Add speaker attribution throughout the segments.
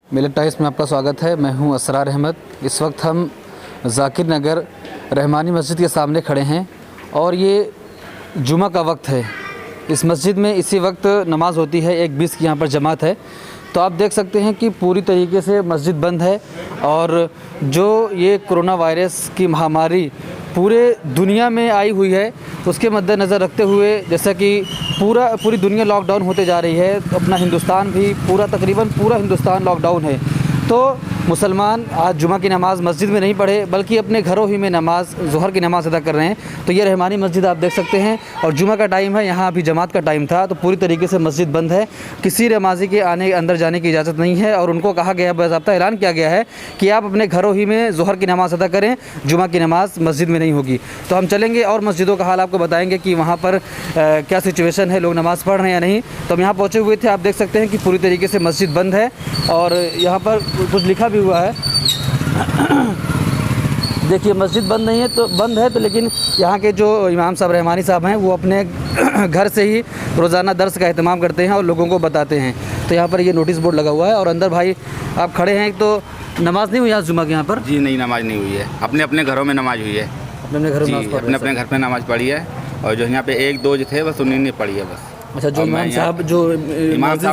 Speaker 1: मिलत टाइम्स में आपका स्वागत है। मैं हूं असरार अहमद। इस वक्त हम जाकिर नगर रहमानी मस्जिद के सामने खड़े हैं और ये जुमा का वक्त है। इस मस्जिद में इसी वक्त नमाज़ होती है। 1:20 की यहाँ पर जमात है। तो आप देख सकते हैं कि पूरी तरीके से मस्जिद बंद है और जो ये कोरोना वायरस की महामारी पूरे दुनिया में आई हुई है उसके मद्देनज़र रखते हुए, जैसा कि पूरी दुनिया लॉकडाउन होते जा रही है, अपना हिंदुस्तान भी तकरीबन पूरा हिंदुस्तान लॉकडाउन है। तो मुसलमान आज जुमा की नमाज़ मस्जिद में नहीं पढ़े बल्कि अपने घरों ही में नमाज ज़ोहर की नमाज़ अदा कर रहे हैं। तो ये रहमानी मस्जिद आप देख सकते हैं और जुमा का टाइम है, यहाँ अभी जमात का टाइम था, तो पूरी तरीके से मस्जिद बंद है। किसी नमाजी के अंदर जाने की इजाज़त नहीं है और उनको कहा गया, बाज़ाब्ता ऐलान किया गया है कि आप अपने घरों ही में ज़ोहर की नमाज़ अदा करें, जुमा की नमाज़ मस्जिद में नहीं होगी। तो हम चलेंगे और मस्जिदों का हाल आपको बताएँगे कि वहाँ पर क्या सिचुएशन है, लोग नमाज़ पढ़ रहे हैं या नहीं। तो हम यहाँ पहुँचे हुए थे। आप देख सकते हैं कि पूरी तरीके से मस्जिद बंद है और यहाँ पर कुछ लिखा भी हुआ है। देखिए मस्जिद बंद नहीं है तो बंद है, तो लेकिन यहाँ के जो इमाम साहब रहमानी साहब हैं वो अपने घर से ही रोज़ाना दर्स का अहतमाम करते हैं और लोगों को बताते हैं। तो यहाँ पर ये नोटिस बोर्ड लगा हुआ है और अंदर भाई आप खड़े हैं। तो नमाज़ नहीं हुई आज जुमा के यहाँ पर?
Speaker 2: जी नहीं, नमाज़ नहीं हुई है। अपने अपने घरों में नमाज़ हुई है।
Speaker 1: अपने घरों में
Speaker 2: अपने घर पे नमाज़ पढ़ी है और जो यहाँ पे 1-2 थे बस उन्हीं ने पढ़ी है बस।
Speaker 1: अच्छा, जो इमाम साहब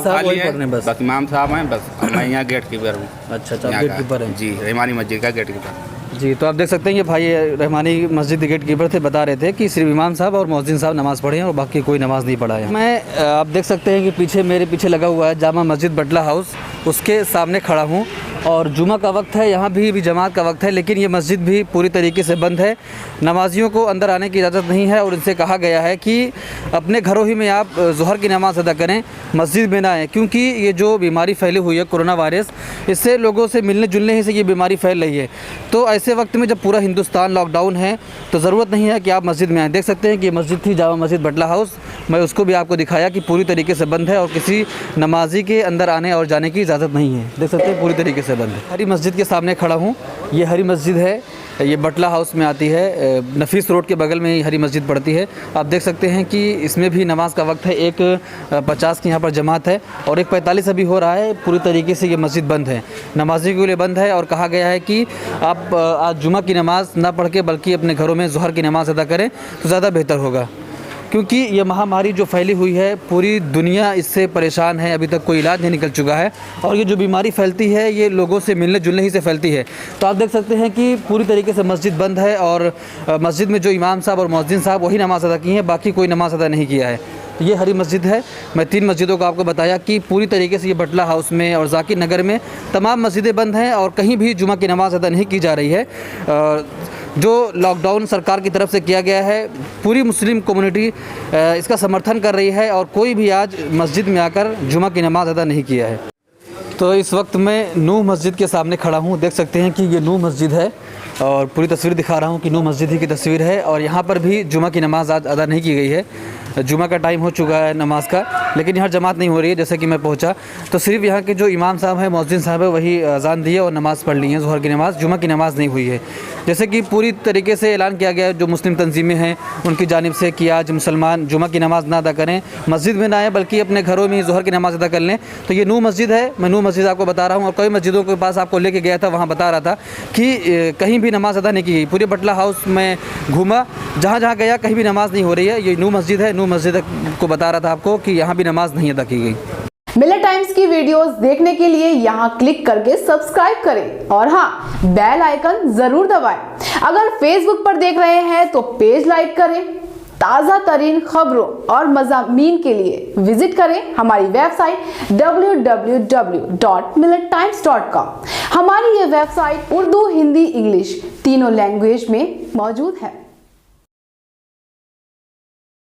Speaker 2: खाली है, बस इमाम साहब हैं बस। मैं यहाँ गेट कीपर हूँ।
Speaker 1: अच्छा, गेट कीपर हैं
Speaker 2: जी, रहमानी मस्जिद का गेट कीपर
Speaker 1: जी। तो आप देख सकते हैं ये भाई रहमानी मस्जिद के गेट कीपर थे, बता रहे थे कि सिर्फ इमाम साहब और मौज़िन साहब नमाज़ पढ़े हैं और बाकी कोई नमाज़ नहीं पढ़ा है। मैं आप देख सकते हैं कि मेरे पीछे लगा हुआ है जामा मस्जिद बटला हाउस, उसके सामने खड़ा हूँ और जुमा का वक्त है, यहाँ भी जमात का वक्त है, लेकिन ये मस्जिद भी पूरी तरीके से बंद है। नमाजियों को अंदर आने की इजाज़त नहीं है और इनसे कहा गया है कि अपने घरों ही में आप ज़ोहर की नमाज़ अदा करें, मस्जिद में ना आएँ, क्योंकि ये जो बीमारी फैली हुई है कोरोना वायरस, इससे लोगों से मिलने जुलने ही से ये बीमारी फैल रही है। तो ऐसे वक्त में जब पूरा हिंदुस्तान लॉकडाउन है तो ज़रूरत नहीं है कि आप मस्जिद में आएँ। देख सकते हैं कि ये मस्जिद थी जामा मस्जिद बटला हाउस, मैं उसको भी आपको दिखाया कि पूरी तरीके से बंद है और किसी नमाजी के अंदर आने और जाने की इजाज़त नहीं है। देख सकते हैं पूरी तरीके से बंद है। हरी मस्जिद के सामने खड़ा हूँ। ये हरी मस्जिद है, ये बटला हाउस में आती है, नफीस रोड के बगल में ही हरी मस्जिद पड़ती है। आप देख सकते हैं कि इसमें भी नमाज का वक्त है। 1:50 की यहाँ पर जमात है और 1:45 अभी हो रहा है। पूरी तरीके से ये मस्जिद बंद है, नमाजी के लिए बंद है और कहा गया है कि आप आज जुमा की नमाज़ ना पढ़ के बल्कि अपने घरों में ज़ोहर की नमाज़ अदा करें तो ज़्यादा बेहतर होगा, क्योंकि ये महामारी जो फैली हुई है पूरी दुनिया इससे परेशान है। अभी तक कोई इलाज नहीं निकल चुका है और ये जो बीमारी फैलती है ये लोगों से मिलने जुलने ही से फैलती है। तो आप देख सकते हैं कि पूरी तरीके से मस्जिद बंद है और मस्जिद में जो इमाम साहब और मौज़िन साहब वही नमाज़ अदा की हैं, बाकी कोई नमाज़ अदा नहीं किया है। तो ये हरी मस्जिद है। मैं 3 मस्जिदों को आपको बताया कि पूरी तरीके से ये बटला हाउस में और जाकिर नगर में तमाम मस्जिदें बंद हैं और कहीं भी जुमा की नमाज़ अदा नहीं की जा रही है। जो लॉकडाउन सरकार की तरफ से किया गया है, पूरी मुस्लिम कम्युनिटी इसका समर्थन कर रही है और कोई भी आज मस्जिद में आकर जुमा की नमाज़ अदा नहीं किया है। तो इस वक्त मैं नूह मस्जिद के सामने खड़ा हूँ। देख सकते हैं कि ये नूह मस्जिद है और पूरी तस्वीर दिखा रहा हूँ कि नूह मस्जिद ही की तस्वीर है और यहाँ पर भी जुमा की नमाज़ आज अदा नहीं की गई है। जुमा का टाइम हो चुका है नमाज का, लेकिन यहाँ जमात नहीं हो रही है। जैसे कि मैं पहुँचा तो सिर्फ यहाँ के जो इमाम साहब हैं, मौज़िन साहब है, वही अजान दिए और नमाज़ पढ़ ली है ज़ोहर की नमाज़। जुमा की नमाज़ नहीं हुई है। जैसे कि पूरी तरीके से ऐलान किया गया है जो मुस्लिम तंजीमें हैं उनकी जानिब से कि आज मुसलमान जुमा की नमाज़ ना अदा करें, मस्जिद में ना आए बल्कि अपने घरों में ज़ोहर की नमाज़ अदा कर लें। तो ये नूह मस्जिद है। मैं नूह मस्जिद आपको बता रहा हूँ और कई मस्जिदों के पास आपको लेके गया था, वहाँ बता रहा था कि कहीं भी नमाज़ अदा नहीं की गई। पूरे बटला हाउस में घूमा, जहाँ जहाँ गया कहीं भी नमाज़ नहीं हो रही है। ये नूह मस्जिद है। नूह मस्जिद को बता रहा था आपको कि यहाँ भी नमाज नहीं अदा की गई।
Speaker 3: मिलत टाइम्स की वीडियोस देखने के लिए यहाँ क्लिक करके सब्सक्राइब करें और हाँ, बेल आइकन जरूर दबाएं। अगर फेसबुक पर देख रहे हैं तो पेज लाइक करें। ताज़ा तरीन खबरों और मज़ामीन के लिए विजिट करें हमारी वेबसाइट www.millettimes.com। हमारी ये वेबसाइट उर्दू, हिंदी, इंग्लिश तीनों लैंग्वेज में मौजूद है।